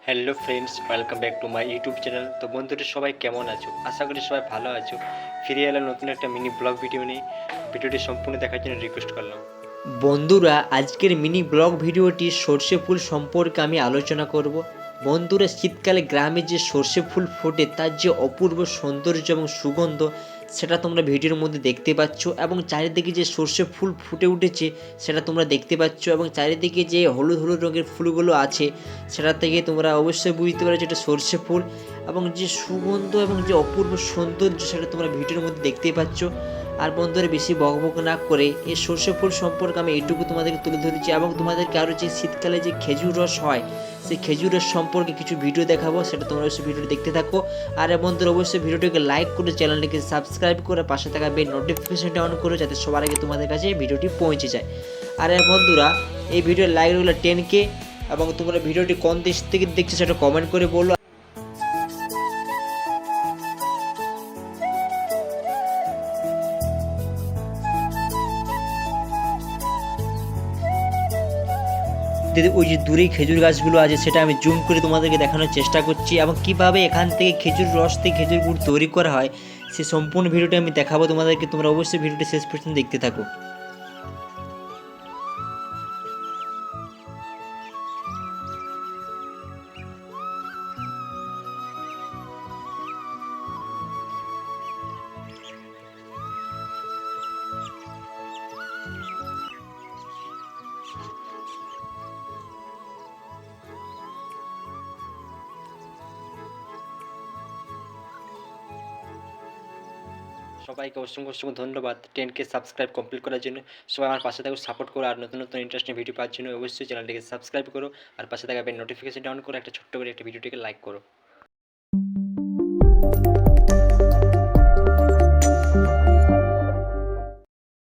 Hello friends, welcome back to my YouTube channel. তো বন্ধুরা সবাই কেমন আছো? আশা করি সবাই ভালো আছো। ফিরে এলাম নতুন একটা মিনি ব্লগ ভিডিও নিয়ে। ভিডিওটি সম্পূর্ণ দেখার জন্য রিকোয়েস্ট করলাম। বন্ধুরা, আজকের মিনি ব্লগ ভিডিওটি সর্ষে ফুল সম্পর্কে আমি আলোচনা করব। বন্ধুরা, শীতকালে গ্রামে যে সর্ষে ফুল ফোটে তার যে অপূর্ব সৌন্দর্য এবং সুগন্ধ সেটা তোমরা ভিডিওর মধ্যে দেখতে পাচ্ছ, এবং চারিদিকে যে সর্ষে ফুল ফুটে উঠেছে সেটা তোমরা দেখতে পাচ্ছ, এবং চারিদিকে যে হলুদ হলুদ রঙের ফুলগুলো আছে সেটা থেকে তোমরা অবশ্যই বুঝতে পারছো এটা সর্ষে ফুল, এবং যে সুগন্ধ এবং যে অপূর্ব সৌন্দর্য সেটা তোমরা ভিডিওর মধ্যে দেখতেই পাচ্ছ। আর বন্ধুরা, বেশি বকবক না করে এই সর্ষে ফুল সম্পর্কে আমি এইটুকু তোমাদেরকে তুলে ধরেছি, এবং তোমাদেরকে আরও যে শীতকালে যে খেজুর রস হয় সেই খেজুর রস সম্পর্কে কিছু ভিডিও দেখাবো, সেটা তোমরা অবশ্যই ভিডিওটি দেখতে থাকো। আর বন্ধুরা, অবশ্যই ভিডিওটিকে লাইক করে চ্যানেলটিকে সাবস্ক্রাইব করে পাশে থাকা বেল নোটিফিকেশনটা অন করো, যাতে সবার আগে তোমাদের কাছে ভিডিওটি পৌঁছে যায়। আর বন্ধুরা, এই ভিডিওর লাইক হলো 10K, এবং তোমরা ভিডিওটি কোন দেশ থেকে দেখছো সেটা কমেন্ট করে বলো। ওই যে দূরে খেজুর গাছগুলো আছে সেটা আমি জুম করে তোমাদেরকে দেখানোর চেষ্টা করছি, এবং কিভাবে এখান থেকে খেজুর রস থেকে খেজুর গুড় তৈরি করা হয় সে সম্পূর্ণ ভিডিওটি আমি দেখাবো তোমাদেরকে। তোমরা অবশ্যই ভিডিওটি শেষ পর্যন্ত দেখতে থাকো। সবাইকে অসংখ্য অসংখ্য ধন্যবাদ 10K সাবস্ক্রাইব কমপ্লিট করার জন্য। সবাই আমার পাশে থাকো, সাপোর্ট করো, আর নতুন নতুন ইন্টারেস্টিং ভিডিও পাওয়ার জন্য অবশ্যই চ্যানেলটিকে সাবস্ক্রাইব করো, আর পাশে থাকা বেল নোটিফিকেশনটা অন করে একটা ছোট্ট করে একটা ভিডিওটিকে লাইক করো।